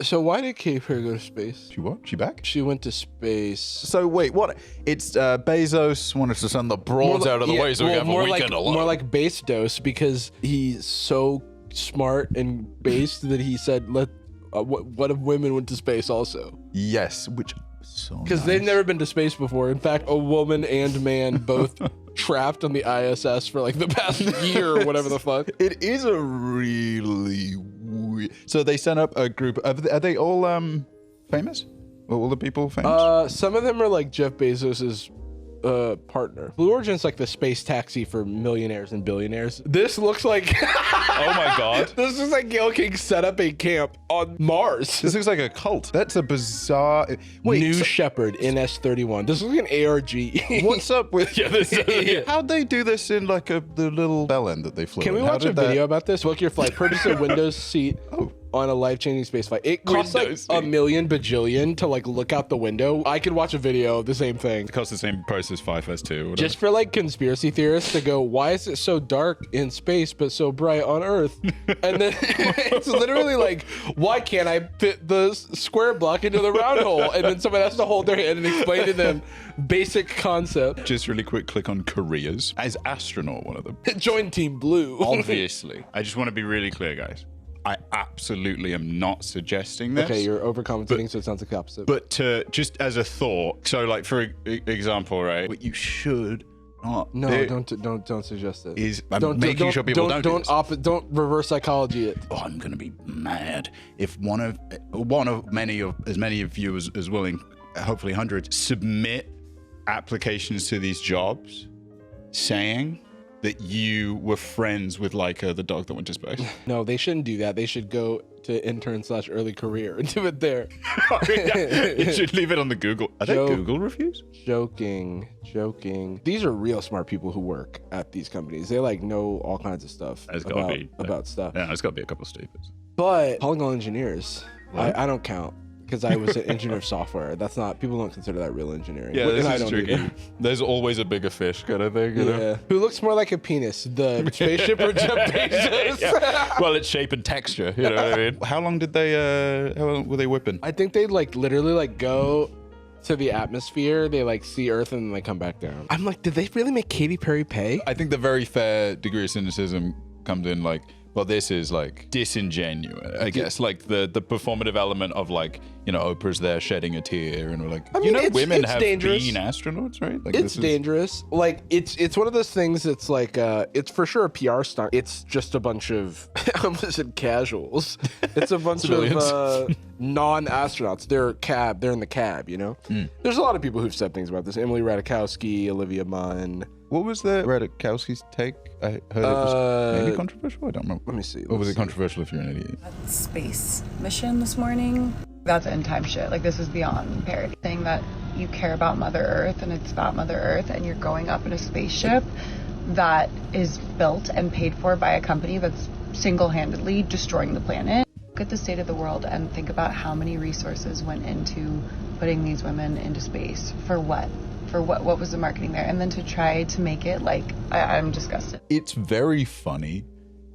So why did Katy Perry go to space? She what? She back? She went to space. So wait, what? It's Bezos wanted to send the broads out of the way so we can have a weekend alone. More like base dose, because he's so smart and based that he said, what if women went to space also? Yes, which so because they've never been to space before. In fact, a woman and man both trapped on the ISS for like the past year or whatever the fuck. It is a really weird. So they sent up a group. Are they all famous? Are all the people famous? Some of them are like Jeff Bezos's partner. Blue Origin's like the space taxi for millionaires and billionaires. This looks like oh my god. This is like Gayle King set up a camp on Mars. This looks like a cult. That's a bizarre. Wait, New Shepard NS-31. This looks like an ARG. What's up with how'd they do this in like the little bell end that they flew? Can we watch a video about this? Book your flight. Purchase a Windows seat. On a life-changing space flight. It costs like a million bajillion to like look out the window. I could watch a video of the same thing. It costs the same price as 5S2. Just for like conspiracy theorists to go, why is it so dark in space but so bright on Earth? And then it's literally like, why can't I fit the square block into the round hole? And then someone has to hold their hand and explain to them basic concept. Just really quick, click on careers. As astronaut, one of them. Join Team Blue. Obviously. I just want to be really clear, guys. I absolutely am not suggesting this. Okay, you're overcompensating, so it sounds like the opposite. But to just as a thought, so like for example, right? What you should not. No, don't suggest it. Is making sure people don't reverse psychology it. Oh, I'm gonna be mad if one of as many of you as willing, hopefully hundreds, submit applications to these jobs, saying that you were friends with Laika, the dog that went to space. No, they shouldn't do that. They should go to intern/early career and do it there. You should leave it on the Google. Are there Google reviews? Joking. These are real smart people who work at these companies. They like know all kinds of stuff about stuff. Yeah, there's got to be a couple of stupids. But polygon engineers, I don't count. Because I was an engineer of software. That's not, people don't consider that real engineering. Yeah, this is tricky. There's always a bigger fish kind of thing, you know? Who looks more like a penis, the spaceship or Jeff Bezos? Yeah. Well, it's shape and texture, you know what I mean? How long were they whipping? I think they'd like literally like go to the atmosphere, they like see Earth and then they come back down. I'm like, did they really make Katy Perry pay? I think the very fair degree of cynicism comes in like, well, this is like disingenuous, I guess. Like the performative element of like, you know, Oprah's there shedding a tear and we're like, I mean, you know, women have dangerous. Been astronauts, right? Like, it's dangerous. Like it's one of those things that's like, it's for sure a PR stunt. It's just a bunch of, I almost said casuals. It's a bunch of non-astronauts. They're in the cab, you know? There's a lot of people who've said things about this. Emily Ratajkowski, Olivia Munn. What was the Ratajkowski's take? I heard it was maybe controversial. I don't remember. Let me see. Or was it controversial if you're an idiot? Space mission this morning. That's end time shit. Like, this is beyond parody. Saying that you care about Mother Earth and it's about Mother Earth and you're going up in a spaceship that is built and paid for by a company that's single-handedly destroying the planet. Look at the state of the world and think about how many resources went into putting these women into space. For what? For what was the marketing there? And then to try to make it like, I'm disgusted. It's very funny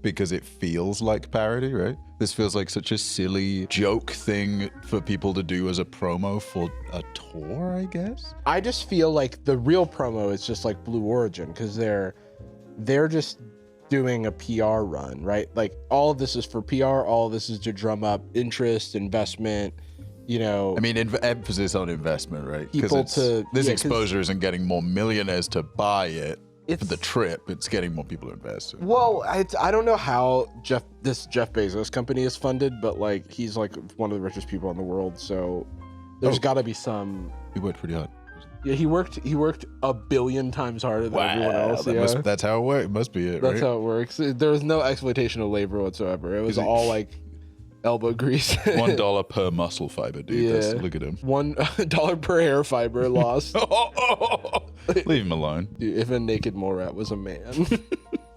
because it feels like parody, right? This feels like such a silly joke thing for people to do as a promo for a tour, I guess. I just feel like the real promo is just like Blue Origin because they're just doing a PR run, right? Like all of this is for PR, all of this is to drum up interest, investment, you know. I mean, emphasis on investment, right? Because this exposure isn't getting more millionaires to buy it for the trip. It's getting more people to invest. Well, I don't know how this Jeff Bezos company is funded, but like he's like one of the richest people in the world, so there's got to be some. He worked pretty hard. Yeah, he worked a billion times harder than everyone else. That's how it works. It must be it, right? That's how it works. There was no exploitation of labor whatsoever. It was all like elbow grease. $1 per muscle fiber, dude. Yeah. Look at him. $1 per hair fiber lost. Leave him alone. Dude, if a naked mole rat was a man.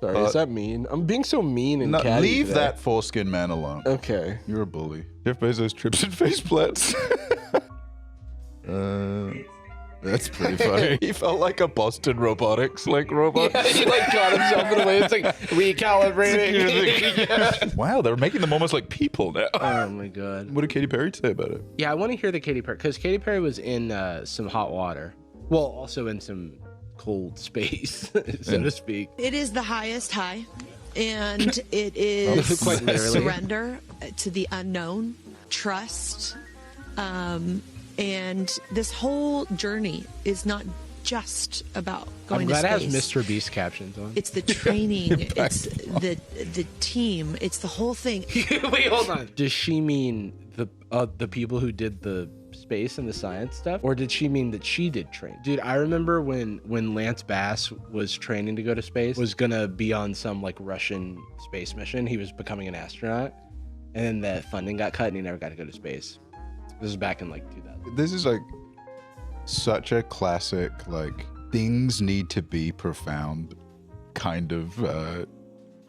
Sorry, is that mean? I'm being so mean and catty leave today. that foreskin man alone. Okay. You're a bully. Jeff Bezos trips and face plants. That's pretty funny. He felt like a Boston Robotics robot. Yeah, he like got himself in a way. It's like recalibrating. Wow, they're making them almost like people now. Oh my god. What did Katy Perry say about it? Yeah, I want to hear the Katy Perry, because Katy Perry was in some hot water. Well, also in some cold space, so to speak. It is the highest high, and it is Quite literally. surrender to the unknown, trust, and this whole journey is not just about going I'm to glad it space. has Mr. Beast captions on. It's the training, it's the team, it's the whole thing. Wait, hold on. Does she mean the people who did the space and the science stuff, or did she mean that she did train? Dude, I remember when Lance Bass was training to go to space, was gonna be on some like Russian space mission. He was becoming an astronaut, and then the funding got cut and he never got to go to space. This is back in like 2000. This is like such a classic, like, things need to be profound kind of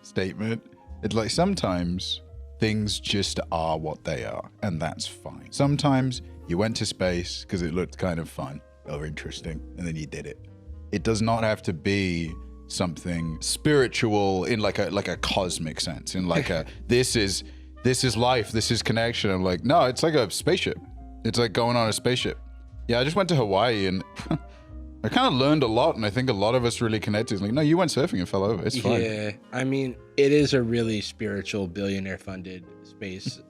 statement. It's like sometimes things just are what they are, and that's fine. Sometimes you went to space because it looked kind of fun or interesting, and then you did it. It does not have to be something spiritual in like a cosmic sense, in like a this is life, this is connection. I'm like, no, it's like a spaceship. It's like going on a spaceship. Yeah, I just went to Hawaii and I kind of learned a lot, and I think a lot of us really connected. It's like, no, you went surfing and fell over. It's fine. Yeah, I mean, it is a really spiritual, billionaire-funded space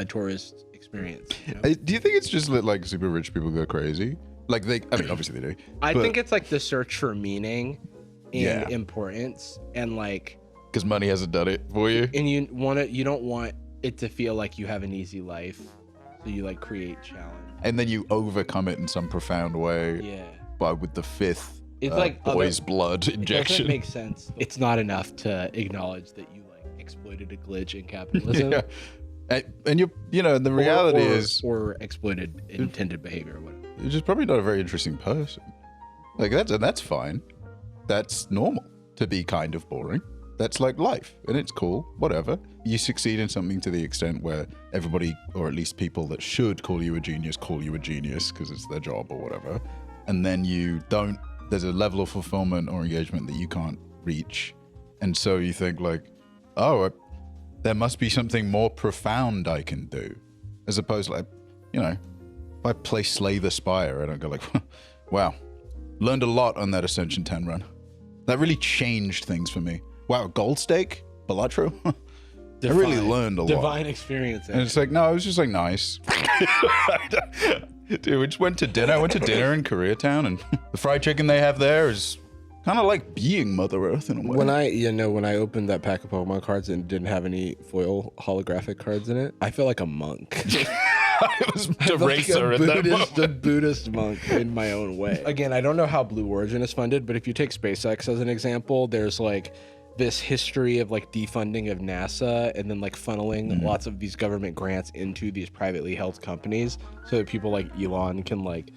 tourist experience. You know? Do you think it's just that like super rich people go crazy? Like I mean, obviously they do. I but- think it's like the search for meaning and Yeah. importance, and like, because money hasn't done it for you. and you don't want it to feel like you have an easy life, so you like create challenge. And then you overcome it in some profound way. Yeah. But with the fifth It's like boy's blood It injection. doesn't make sense. It's not enough to acknowledge that you like exploited a glitch in capitalism. Yeah. And you know, the reality is or exploited intended behavior or whatever. you're just probably not a very interesting person. Like that's fine. That's normal to be kind of boring. That's like life, and it's cool, whatever. You succeed in something to the extent where everybody, or at least people that should call you a genius because it's their job or whatever. And then you don't, there's a level of fulfillment or engagement that you can't reach. And so you think like, oh, there must be something more profound I can do. As opposed to like, you know, if I play Slay the Spire, I don't go like, wow, learned a lot on that Ascension 10 run. That really changed things for me. Wow, Gold Stake? Balatro? I really learned a lot. Divine experience. And it's like, no, it was just like nice. Dude, we just went to dinner. I went to dinner in Koreatown, and the fried chicken they have there is kind of like being Mother Earth in a way. When I opened that pack of Pokemon cards and it didn't have any foil holographic cards in it, I feel like a monk. It was the Like racer in that moment. a Buddhist monk in my own way. Again, I don't know how Blue Origin is funded, but if you take SpaceX as an example, there's like this history of like defunding of NASA and then like funneling lots of these government grants into these privately held companies so that people like Elon can like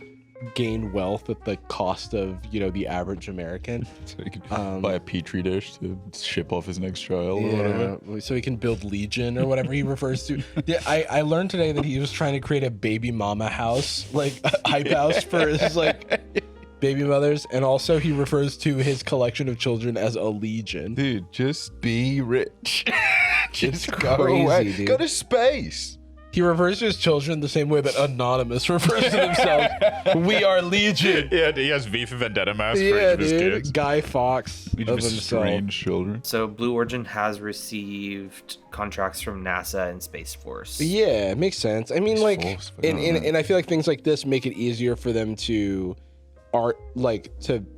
gain wealth at the cost of, you know, the average American. So he could buy a petri dish to ship off his next child or whatever. Yeah, so he can build Legion or whatever he refers to. Yeah, I learned today that he was trying to create a baby mama house, like a hype house for his like baby mothers, and also he refers to his collection of children as a legion. Dude, just be rich. Just It's go crazy, away. dude. Go to space. He refers to his children the same way that Anonymous refers to themselves. We are legion. Yeah, he has V for Vendetta masks for each Yeah, of his dude. kids. Guy Fawkes Each of of his himself. strange children. So Blue Origin has received contracts from NASA and Space Force. Yeah, it makes sense. I mean, like, Force, and I feel like things like this make it easier for them to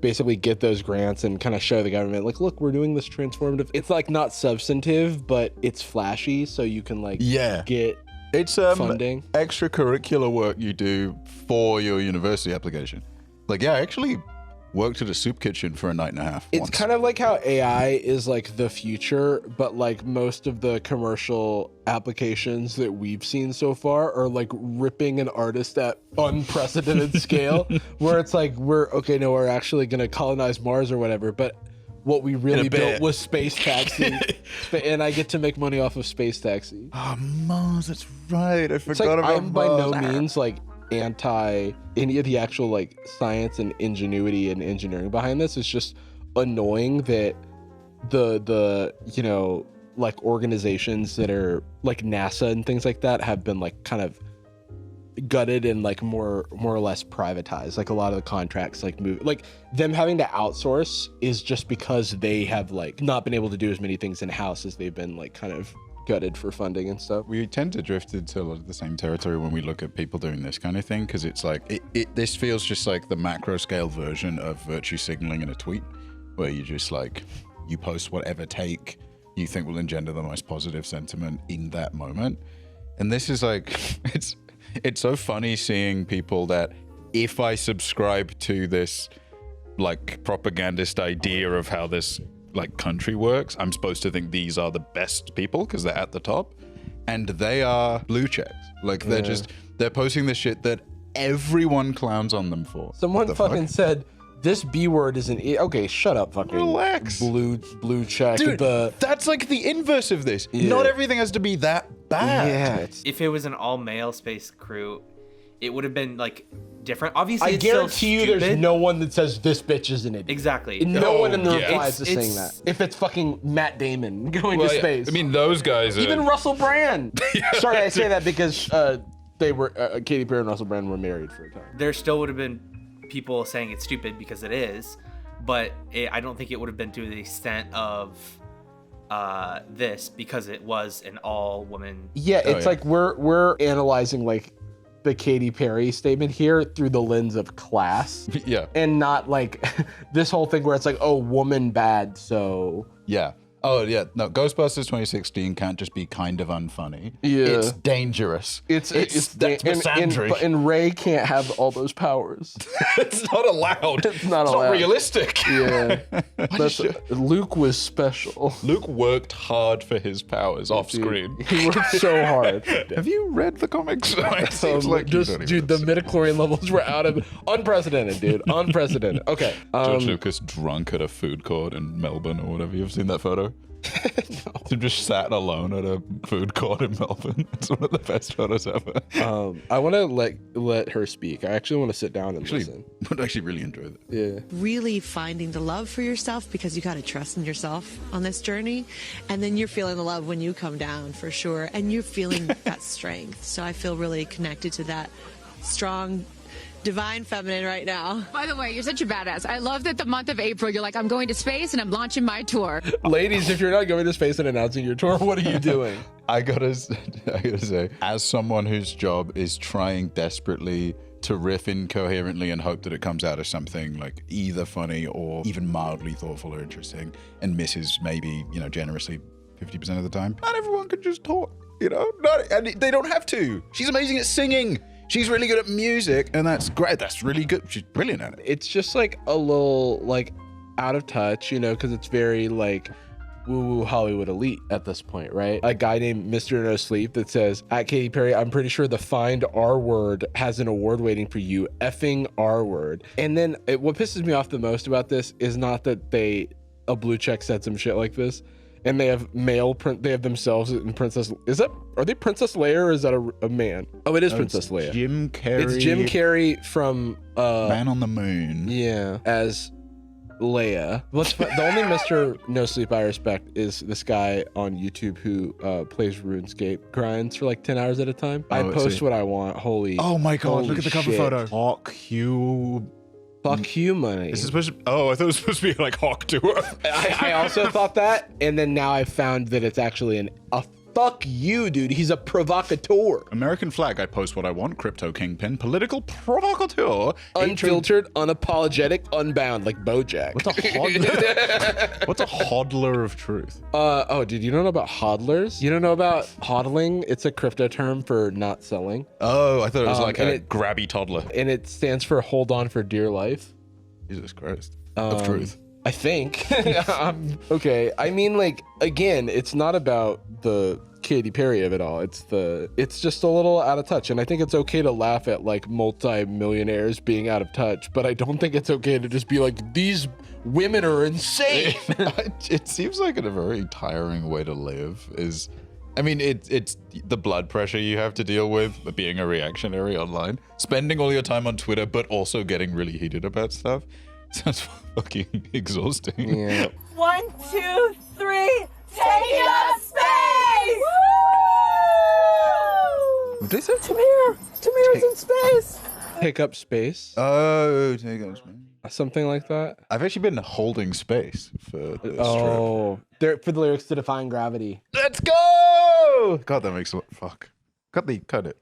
basically get those grants and kind of show the government, like, look, we're doing this transformative. It's like not substantive, but it's flashy, so you can like get It's funding. extracurricular work you do for your university application. Like, yeah, I actually worked at a soup kitchen for a night and a half. It's once. kind of like how AI is like the future, but like most of the commercial applications that we've seen so far are like ripping an artist at unprecedented scale, where it's like we're actually gonna colonize Mars or whatever, but what we really built was Space Taxi, and I get to make money off of Space Taxi. Oh, Mars, that's right. I It's forgot like about I'm by Mars. no means like anti any of the actual like science and ingenuity and engineering behind this. It's just annoying that the you know, like organizations that are like NASA and things like that have been like kind of gutted and like more or less privatized. Like a lot of the contracts like move, like them having to outsource is just because they have like not been able to do as many things in house as they've been like kind of gutted for funding and stuff. We tend to drift into a lot of the same territory when we look at people doing this kind of thing, because it's like this feels just like the macro scale version of virtue signaling in a tweet, where you just like you post whatever take you think will engender the most positive sentiment in that moment. And this is like it's so funny seeing people that, if I subscribe to this like propagandist idea of how this like country works, I'm supposed to think these are the best people because they're at the top, and they are blue checks. Like they're posting the shit that everyone clowns on them for. Someone fucking said this B word is okay, shut up, fucking relax. Blue check. Dude, that's like the inverse of this. Yeah. Not everything has to be that bad. Yeah. If it was an all-male space crew, it would have been like different. Obviously, I it's still guarantee you there's stupid. no one that says this bitch is an idiot. Exactly. No one in the yeah. replies is saying It's- that. If it's fucking Matt Damon going to space. I mean, those guys are... even Russell Brand. Sorry, I say that because they were Katy Perry and Russell Brand were married for a time. There still would have been people saying it's stupid because it is, but I don't think it would have been to the extent of this, because it was an all-woman. Yeah, it's like we're analyzing like the Katy Perry statement here through the lens of class. Yeah. And not like this whole thing where it's like, oh, woman bad, so Yeah. Oh, yeah. No, Ghostbusters 2016 can't just be kind of unfunny. Yeah. It's dangerous. that's misandry. and Ray can't have all those powers. It's not allowed. It's not It's allowed. not realistic. Yeah. Luke was special. Luke worked hard for his powers off screen. He worked so hard. Have you read the comics? It seems like you don't even the know. midichlorian levels were out of unprecedented, dude. Unprecedented. Okay. George Lucas drunk at a food court in Melbourne or whatever. You've seen that photo? No. He just sat alone at a food court in Melbourne. It's one of the best photos ever. I want to let her speak. I actually want to sit down and listen. Would actually really enjoy that. Yeah. Really finding the love for yourself, because you got to trust in yourself on this journey. And then you're feeling the love when you come down, for sure. And you're feeling that strength. So I feel really connected to that strong, divine feminine right now. By the way, you're such a badass. I love that the month of April, you're like, I'm going to space and I'm launching my tour. Ladies, if you're not going to space and announcing your tour, what are you doing? I gotta say, as someone whose job is trying desperately to riff incoherently and hope that it comes out as something like either funny or even mildly thoughtful or interesting, and misses maybe, generously 50% of the time, not everyone can just talk, and they don't have to. She's amazing at singing. She's really good at music, and that's great. That's really good. She's brilliant at it. It's just like a little like out of touch, because it's very like woo-woo Hollywood elite at this point, right? A guy named Mr. No Sleep that says, at Katy Perry, I'm pretty sure the Find R Word has an award waiting for you, effing R Word. And then what pisses me off the most about this is not that a blue check said some shit like this, and they have they have themselves in Princess. Are they Princess Leia, or is that a man? Oh, it is Princess Leia. Jim Carrey. It's Jim Carrey from Man on the Moon. Yeah, as Leia. The only Mr. No Sleep I respect is this guy on YouTube who plays RuneScape grinds for like 10 hours at a time. I post what I want. Oh my god, holy look at the cover shit. photo. Hawk Hugh. Fuck you, money. This is supposed to, I thought it was supposed to be like Hawk Tour. I also thought that, and then now I found that it's actually a fuck you, dude. He's a provocateur. American flag, I post what I want. Crypto kingpin, political provocateur. Unfiltered, unapologetic, unbound, like Bojack. What's a hodler? What's a hodler of truth? Dude, you don't know about hodlers? You don't know about hodling? It's a crypto term for not selling. Oh, I thought it was like and a it- grabby toddler. And it stands for hold on for dear life. Jesus Christ. Of truth. I think. Okay. I mean, like, again, it's not about the Katy Perry of it all. It's just a little out of touch. And I think it's okay to laugh at like multi-millionaires being out of touch, but I don't think it's okay to just be like, these women are insane. It seems like a very tiring way to live is I mean, it's the blood pressure you have to deal with being a reactionary online, spending all your time on Twitter, but also getting really heated about stuff. Sounds fucking exhausting. Yeah. 1, 2, 3, taking up space! What did they say? Tamir's in space! Take up space. Oh, take us, man. Something like that. I've actually been holding space for this trip. Oh, there for the lyrics to Defying Gravity. Let's go! God, that makes a lot. Fuck. Cut it.